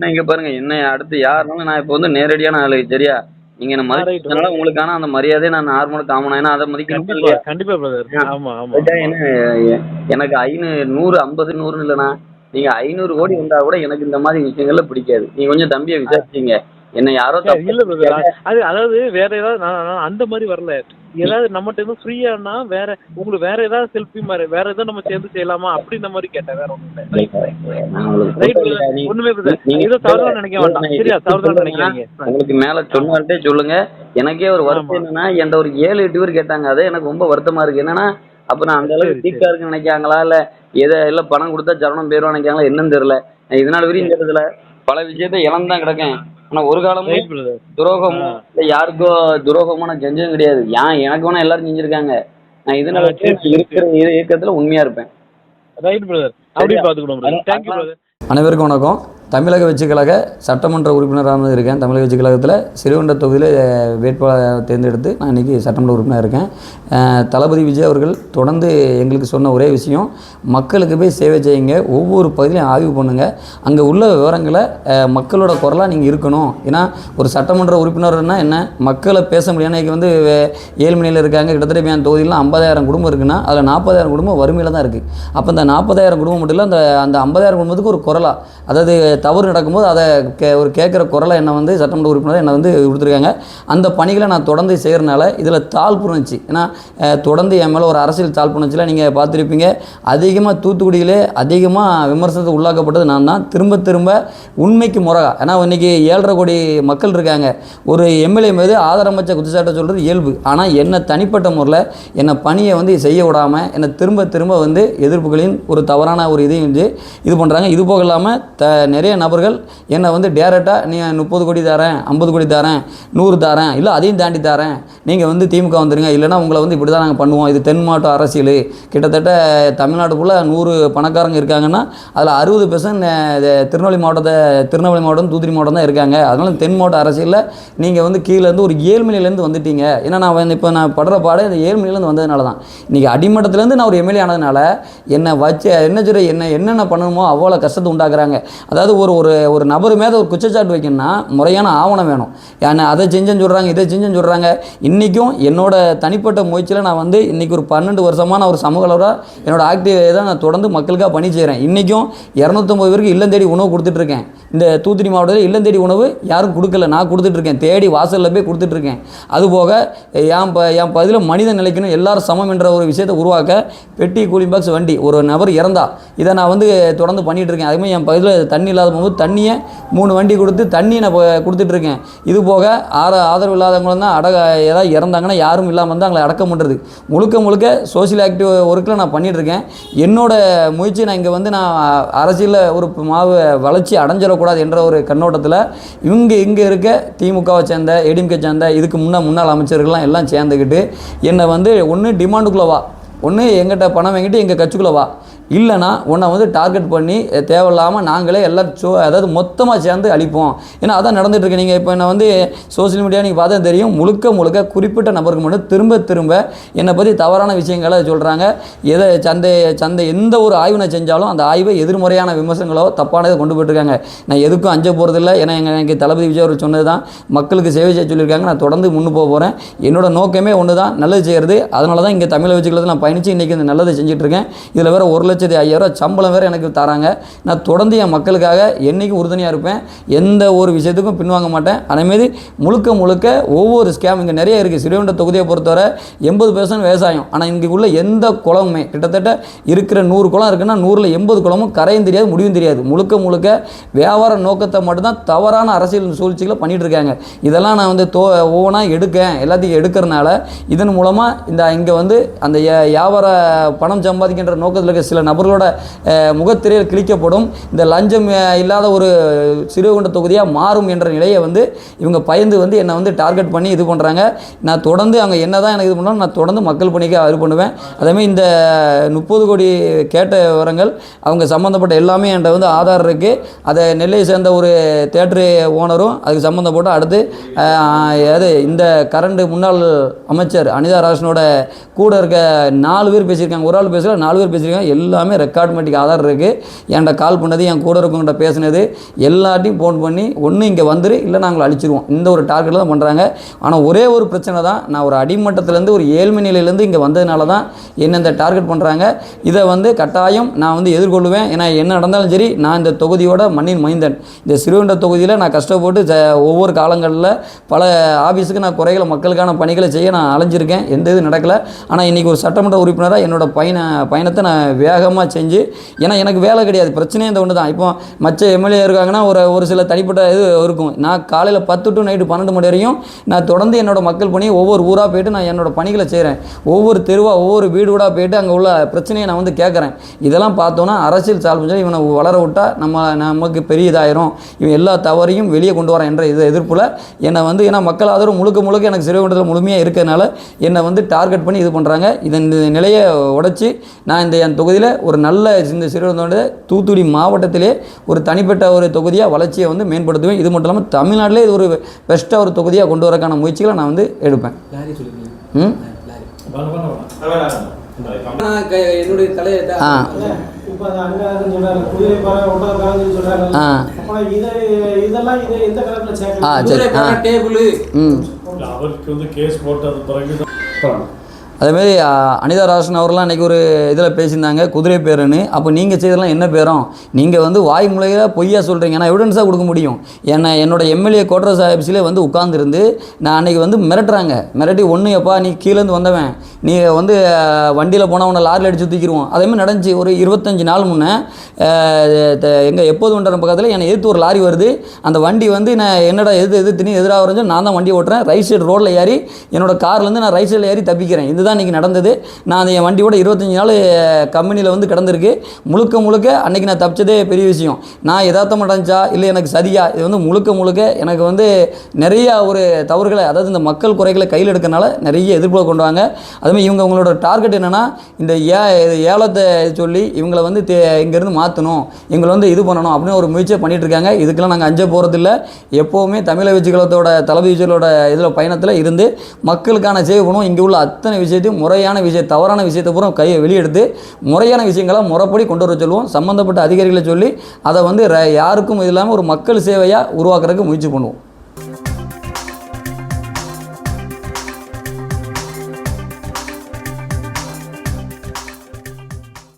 இங்க பாருங்க என்ன அடுத்து யாருனாலும் நான் இப்போ வந்து நேரடியான ஆளு சரியா? நீங்க என்ன ரைட் மதிச்சதுனால ஓகே. உங்களுக்கான அந்த மரியாதைய நான் நார்மலா காமனா ஏன்னா அத மதிக்கணுமா கண்டிப்பா, இல்லையா? கண்டிப்பா பிரதர். ஆ. ஆமா, ஆமா, அதுக்காக ஆமா. என்ன எனக்கு 100, 50, 100ன்னு இல்லண்ணா. நீங்க 500 கோடி ஆமா. வந்தா கூட எனக்கு இந்த மாதிரி விஷயங்கள்ல பிடிக்காது. நீங்க கொஞ்சம் தம்பிய விசாரிச்சீங்க. என்ன யாரோ தப்பா இல்ல பிரதர். புரிஞ்சுக்காம அதாவது வேற ஏதாவது நான் அந்த மாரி வரல. ஏதாவது நம்மட்ட இருந்து ஃப்ரீயானா வேற உங்களுக்கு வேற ஏதாவது செல்ஃபி மாரி வேற ஏதாவது நம்ம சேர்ந்து செய்யலாமா? அப்படி இந்த மாரி கேட்டேன். வேற ஒண்ணும் இல்ல. Right, right, right. நான் உங்களுக்கு ரைட் சொல்றேன் இல்லையா? பிரதர். ஒண்ணுமே பிரதர். நீங்க ஏதோ இல்ல தவறுதலா நினைக்க இல்ல வேண்டாம். நான் சரியா? எப்படி தவறுதலா சொல்றேன்னா, நினைக்காதீங்க. உங்களுக்கு மேல ஆமா, சொன்னவர்ட்டயே சொல்லுங்க. எனக்கே ஒரு வருத்தம் ஆமா. என்னன்னா, என்ட்ட ஒரு 7, 8 பேர் கேட்டாங்க. அதே எனக்கு ரொம்ப வருத்தமா இருக்கு. என்னன்னா, அப்ப நான் அந்த சரி, அளவுக்கு வீக்கா சரி. இருக்குன்னு நினைக்காங்களா? இல்ல பணம் குடுத்தா சரவணன் போயிருவான்னு நினைக்காங்களா? என்னன்னு தெரியல. நான் இதனால வரையும் சரி. இந்த இடத்துல பல விஷயத்த இழந்து தான் கிடக்கேன். ஆனா ஒரு காலமும் ரைட் பிரதர். ஆ. துரோகமோ, இல்ல யாருக்கோ துரோகமோ நான் செஞ்சதும் கிடையாது. எனக்கு வேணா எல்லாரும் செஞ்சிருக்காங்க. நான் இதனால சரி, வரைக்கும் சரி, இருக்கிற சரி. இயக்கத்துல உண்மையா இருப்பேன். Right brother. அப்படியே சரியா? பார்த்துக்கணும் பிரதர். தேங்க் யூ அதனால பிரதர். அனைவருக்கும் வணக்கம். தமிழக வெற்றிக் கழக சட்டமன்ற உறுப்பினராக இருக்கேன். தமிழக வெற்றிக் கழகத்தில் சிறுவண்ட தொகுதியில் வேட்பாளர் தேர்ந்தெடுத்து நான் இன்றைக்கி சட்டமன்ற உறுப்பினராக இருக்கேன். தளபதி விஜய் அவர்கள் தொடர்ந்து எங்களுக்கு சொன்ன ஒரே விஷயம், மக்களுக்கு போய் சேவை செய்யுங்க, ஒவ்வொரு பகுதியிலையும் ஆய்வு பண்ணுங்கள், அங்கே உள்ள விவரங்களை மக்களோட குரலாக நீங்கள் இருக்கணும். ஏன்னா ஒரு சட்டமன்ற உறுப்பினர்னா என்ன, மக்களை பேச முடியாது. இன்றைக்கி வந்து ஏழ்மனையில் இருக்காங்க, கிட்டத்தட்ட என் தொகுதியிலாம் 50,000 குடும்பம் இருக்குன்னா அதில் 40,000 குடும்பம் வறுமையில் தான் இருக்குது. அப்போ இந்த 40,000 குடும்பம் மட்டும் இல்லை, அந்த 50,000 குடும்பத்துக்கு ஒரு குரலாக, அதாவது தவறு நடக்கும்போது அதை கேட்குற குரலை என்னை வந்து சட்டமன்ற உறுப்பினர் என்னை வந்து கொடுத்துருக்காங்க. அந்த பணிகளை நான் தொடர்ந்து செய்கிறனால இதில் தாழ்ப்புணர்ச்சி, ஏன்னா தொடர்ந்து என் மேலே ஒரு அரசியல் தாழ்ப்புணர்ச்சியில் நீங்கள் பார்த்துருப்பீங்க. அதிகமாக தூத்துக்குடியிலே அதிகமாக விமர்சனத்துக்கு உள்ளாக்கப்பட்டது நான் தான். திரும்ப உண்மைக்கு முறகா, ஏன்னா இன்றைக்கி 7.5 கோடி மக்கள் இருக்காங்க. ஒரு எம்எல்ஏ மீது ஆதரமற்ற குற்றச்சாட்டை சொல்கிறது இயல்பு. ஆனால் என்னை தனிப்பட்ட முறையில் என்னை பணியை வந்து செய்ய விடாமல் என்னை திரும்ப வந்து எதிர்ப்புகளின் ஒரு தவறான ஒரு இதையும் வந்து இது பண்ணுறாங்க. இது போக இல்லாமல் நிறைய நபர்கள் என்னை வந்து டேரெக்டாக நீ 30 கோடி தரேன், 50 கோடி தரேன், 100 தரேன், இல்லை அதையும் தாண்டி தரேன், நீங்கள் வந்து திமுக வந்துடுங்க, இல்லைனா உங்களை வந்து இப்படி தான் நாங்கள் பண்ணுவோம், இது தென் மாவட்ட அரசியல், கிட்டத்தட்ட தமிழ்நாட்டுக்குள்ளே 100 பணக்காரங்க இருக்காங்கன்னா அதில் 60% திருநெல்வேலி மாவட்டம் தூத்துக்குடி மாவட்டம் தான் இருக்காங்க. அதனால் தென் மாவட்ட அரசியலில் நீங்கள் வந்து கீழேருந்து ஒரு ஏழ்மனையிலேருந்து வந்துட்டீங்க. ஏன்னா நான் இப்போ நான் படுற பாடு இந்த ஏழ்மனையிலேருந்து வந்ததுனால தான். இன்றைக்கி அடிமட்டத்துலேருந்து நான் ஒரு எம்எல்ஏ ஆனதுனால என்னை வச்சு என்னென்ன பண்ணணுமோ அவ்வளோ கஷ்டத்தை உண்டாக்குறாங்க. அதாவது ஒரு நபர் மேலே ஒரு குற்றச்சாட்டு வைக்கணும்னா முறையான ஆவணம் வேணும். ஏன்னா அதை செஞ்சேன்னு சொல்கிறாங்க, இதை செஞ்சேன்னு சொல்கிறாங்க. இன்றைக்கும் என்னோட தனிப்பட்ட முயற்சியில் நான் வந்து இன்றைக்கி ஒரு 12 வருஷமாக நான் ஒரு சமூகலவராக என்னோட ஆக்டிவிட்டியை தான் நான் தொடர்ந்து மக்களுக்காக பணி செய்கிறேன். இன்றைக்கும் 250 பேருக்கு இல்லம் தேடி உணவு கொடுத்துட்ருக்கேன். இந்த தூத்துக்குடி மாவட்டத்தில் இல்லம் தேடி உணவு யாரும் கொடுக்கல, நான் கொடுத்துட்ருக்கேன். தேடி வாசலில் போய் கொடுத்துட்ருக்கேன். அதுபோக என் பதில் மனித நிலைக்கணும், எல்லாரும் சமம் என்ற ஒரு விஷயத்தை உருவாக்க பெட்டி கூலிங் பாக்ஸ் வண்டி ஒரு நபர் இறந்தா இதை நான் வந்து தொடர்ந்து பண்ணிகிட்ருக்கேன். அதுமாதிரி என் பகுதியில் தண்ணி இல்லாத போது தண்ணியை 3 வண்டி கொடுத்து தண்ணியை நான் கொடுத்துட்ருக்கேன். இது போக ஆதரவு இல்லாதவங்களும் தான் ஏதாவது இறந்தாங்கன்னா யாரும் இல்லாமல் வந்து அவங்களை அடக்கம் பண்ணுறது முழுக்க சோசியல் ஆக்டிவ் ஒர்க்கில் நான் பண்ணிகிட்ருக்கேன். என்னோட முயற்சி நான் இங்கே வந்து நான் அரசியலில் ஒரு வளர்ச்சி அடைஞ்சிடக்கூடாது என்ற ஒரு கண்ணோட்டத்தில் இங்கே இருக்க திமுகவை சேர்ந்த ஏடிஎம்கே சேர்ந்த இதுக்கு முன்னாள் அமைச்சர்கள்லாம் எல்லாம் சேர்ந்துக்கிட்டு என்னை வந்து ஒன்று டிமாண்டுக்குள்ளே வா, ஒன்று எங்கிட்ட பணம் வாங்கிட்டு எங்கள் கட்சிக்குள்ளே வா, இல்லைனா உன்னை வந்து டார்கெட் பண்ணி தேவையில்லாமல் நாங்களே எல்லாம் அதாவது மொத்தமாக சேர்ந்து அழிப்போம். ஏன்னா அதான் நடந்துகிட்ருக்கு. நீங்கள் இப்போ என்னை வந்து சோசியல் மீடியா நீங்கள் பார்த்தா தெரியும், முழுக்க குறிப்பிட்ட நபருக்கு மட்டும் திரும்ப என்னை பற்றி தவறான விஷயங்களை சொல்கிறாங்க. எதை சந்தை எந்த ஒரு ஆய்வு நான் செஞ்சாலும் அந்த ஆய்வை எதிர்மறையான விமர்சனங்களோ தப்பானதை கொண்டு போயிட்டுருக்காங்க. நான் எதுக்கும் அஞ்ச போகிறதில்ல. ஏன்னா எனக்கு தளபதி விஜய் அவர் சொன்னது தான், மக்களுக்கு சேவை செய்ய சொல்லியிருக்காங்க. நான் தொடர்ந்து முன்னு போக போகிறேன். என்னோட நோக்கமே ஒன்று தான், நல்லது செய்கிறது. அதனால தான் இங்கே தமிழக வெற்றிக் நான் பயணித்து இன்றைக்கி இந்த நல்லதை செஞ்சிட்ருக்கேன். இதில் வேறு 1,05,000 சம்பளம் வேறு எனக்கு தராங்க. நான் தொடர்ந்து என் மக்களுக்காக என்றைக்கும் உறுதுணையாக இருப்பேன். எந்த ஒரு விஷயத்துக்கும் பின்வாங்க மாட்டேன். அதேமாரி முழுக்க ஒவ்வொரு ஸ்கேம் இங்கே நிறைய இருக்குது. சிறுவண்ட தொகுதியை பொறுத்தவரை 80% விவசாயம். ஆனால் இங்கே உள்ள எந்த குளமுமே கிட்டத்தட்ட இருக்கிற 100 குளம் இருக்குன்னா 100ல் 80 குளமும் கரையும் தெரியாது, முடிவும் தெரியாது. முழுக்க வியாபார நோக்கத்தை மட்டும்தான் தவறான அரசியல் சூழ்ச்சிகளை பண்ணிகிட்டு இருக்காங்க. இதெல்லாம் நான் வந்து ஒவ்வொன்றா எல்லாத்தையும் எடுக்கிறனால இதன் மூலமாக இங்கே வந்து அந்த வியாபார பணம் சம்பாதிக்கின்ற நோக்கத்தில் இருக்க சில நபர்களோட முகத்திரையில் கிழிக்கப்படும். இந்த லஞ்சம் இல்லாத ஒரு சிறுகுண்ட தொகுதியாக மாறும் என்ற நிலையை வந்து இவங்க பயந்து வந்து என்னை வந்து டார்கெட் பண்ணி இது பண்ணுறாங்க. நான் தொடர்ந்து அவங்க என்ன தான் எனக்கு இது பண்ணாலும் நான் தொடர்ந்து மக்கள் பணிக்கு இது பண்ணுவேன். அதேமாதிரி இந்த 30 கோடி கேட்ட விவரங்கள் அவங்க சம்மந்தப்பட்ட எல்லாமே என்கிட்ட வந்து ஆதார் இருக்குது. அதை நெல்லையை சேர்ந்த ஒரு தேட்டரு ஓனரும் அதுக்கு சம்மந்தப்பட்ட அடுத்து இந்த கரண்ட் முன்னாள் அமைச்சர் அனிதா ராஜனோட கூட இருக்க 4 பேர் பேசியிருக்காங்க. ஒரு ஆள் பேசல, 4 பேர் பேசியிருக்காங்க. எல்லாமே ரெக்கார்ட்மெட்டிக் ஆதார் இருக்குது. என்கிட்ட கால் பண்ணது, என் கூட இருக்கவங்கள்ட்ட பேசினது எல்லாத்தையும் ஃபோன் பண்ணி ஒன்று இங்கே வந்துரு, இல்லை நாங்கள் அழிச்சிருவோம், இந்த ஒரு டார்கெட்டில் தான் பண்ணுறாங்க. ஆனால் ஒரே ஒரு பிரச்சனை தான், நான் ஒரு அடிமட்டத்திலேருந்து ஒரு ஏழ்மை நிலையிலேருந்து இங்கே வந்ததுனால தான் என்ன இந்த டார்கெட் பண்ணுறாங்க. இதை வந்து கட்டாயம் நான் வந்து எதிர்கொள்வேன். ஏன்னா என்ன நடந்தாலும் சரி, நான் இந்த தொகுதியோட மண்ணின் மைந்தன். இந்த ஸ்ரீவைகுண்ட தொகுதியில் நான் கஷ்டப்பட்டு ஒவ்வொரு காலங்களில் பல ஆஃபீஸுக்கு நான் குறைகளை மக்களுக்கான பணிகளை செய்ய நான் அலைஞ்சிருக்கேன். எந்த இது நடக்கலை. ஆனால் இன்றைக்கி ஒரு சட்டமன்ற உறுப்பினராக என்னோட பயணத்தை நான் வேகமாக செஞ்சு, ஏன்னா எனக்கு வேலை கிடையாது, பிரச்சனையே இந்த ஒன்று தான். இப்போ மற்ற எம்எல்ஏ இருக்காங்கன்னா ஒரு சில தனிப்பட்ட இது இருக்கும். நான் காலையில் 10 to நைட்டு 12 மணி வரையும் நான் தொடர்ந்து என்னோட மக்கள் பணி ஒவ்வொரு ஊராக போய்ட்டு நான் என்னோட பணிகளை செய்கிறேன். ஒவ்வொரு தெருவாக ஒவ்வொரு வீடு வீடாக போய்ட்டு அங்கே உள்ள பிரச்சனையை நான் வந்து கேட்குறேன். இதெல்லாம் பார்த்தோன்னா அரசியல் சால்வ் பண்ணி இவனை வளர விட்டால் நமக்கு பெரிய இதாயிரும், இவன் எல்லா தவறையும் வெளியே கொண்டு வரேன் என்ற இது எதிர்ப்பில் என்னை வந்து, ஏன்னா மக்கள் ஆதரவு முழுக்க எனக்கு ஸ்ரீவைகுண்டத்தில் முழுமையாக இருக்கிறதுனால என்னை வந்து டார்கெட் பண்ணி இது பண்ணுறாங்க. இந்த நிலையை உடைச்சி நான் என் தொகுதியில் ஒரு நல்ல இந்த ஸ்ரீவைகுண்டத்தோட தூத்துக்குடி மாவட்டத்திலே ஒரு தனிப்பட்ட ஒரு தொகுதியாக வளர்ச்சியை வந்து மேம்படுத்துவேன். இது மட்டும் இல்லாமல் தமிழ்நாட்டிலே இது ஒரு பெஸ்ட்டாக ஒரு தொகுதியாக கொண்டு வரக்கான முயற்சிகளை நான் வந்து எடுப்பேன். என்னுடைய தலையை அதேமாரி அனிதா ராசன் அவர்லாம் அன்றைக்கி ஒரு இதில் பேசியிருந்தாங்க, குதிரை பேருன்னு. அப்போ நீங்கள் செய்ததெல்லாம் என்ன பேரும்? நீங்கள் வந்து வாய் முறையில் பொய்யா சொல்கிறீங்க. நான் எவிடன்ஸாக கொடுக்க முடியும். என்னோட எம்எல்ஏ கோட்ரஸ் ஆஃபீஸில் வந்து உட்காந்துருந்து நான் அன்றைக்கி வந்து மிரட்டுறாங்க. மிரட்டி ஒன்று எப்பா நீ கீழேருந்து வந்தவன், நீ வந்து வண்டியில் போனால் உன்னை லாரியில் அடித்து தூக்கிடுவோம். அதேமாதிரி நடந்துச்சு. ஒரு 25 நாள் முன்னே எங்கள் எப்போது ஒன்றரை பக்கத்தில் என்னை எதிர்த்து ஒரு லாரி வருது. அந்த வண்டி வந்து நான் என்னடா எதிர்த்து எதிராக வரைஞ்சோ, நான் தான் வண்டி ஓட்டுறேன். ரைட் சைடு ரோட்டில் ஏறி என்னோட கார்லேருந்து நான் ரைட் சைடில் ஏறி தப்பிக்கிறேன். இதுதான் இன்றைக்கி நடந்தது. நான் அந்த என் வண்டியோட 25 நாள் கம்பெனியில் வந்து கிடந்திருக்கு. முழுக்க அன்றைக்கி நான் தப்பிச்சதே பெரிய விஷயம். நான் எதார்த்தமாக நடந்துச்சா இல்லை எனக்கு சரியா, இது வந்து முழுக்க எனக்கு வந்து நிறையா ஒரு தவறுகளை, அதாவது இந்த மக்கள் குறைகளை கையில் எடுக்கிறனால நிறைய எதிர்ப்புகளை கொண்டு வாங்க. அதுமாதிரி இவங்களோட டார்கெட் என்னென்னா, இந்த ஏலத்தை சொல்லி இவங்களை வந்து இங்கேருந்து மாற்றணும், இவங்களை வந்து இது பண்ணணும் அப்படின்னு ஒரு முயற்சியை பண்ணிகிட்டு இருக்காங்க. இதுக்கெல்லாம் நாங்கள் அஞ்ச போகிறதில்ல. எப்போவுமே தமிழக வெற்றிகளத்தோட தளபதி விஜயோட இதில் பயணத்தில் இருந்து மக்களுக்கான சேவை பண்ணுவோம். இங்கே உள்ள அத்தனை விஷயத்தையும் முறையான தவறான விஷயத்தை பூரா கையை வெளியெடுத்து முறையான விஷயங்களை முறைப்படி கொண்டு வர சொல்லுவோம். சம்மந்தப்பட்ட அதிகாரிகளை சொல்லி அதை வந்து யாருக்கும் இது இல்லாமல் ஒரு மக்கள் சேவையாக உருவாக்குறதுக்கு முயற்சி பண்ணுவோம்.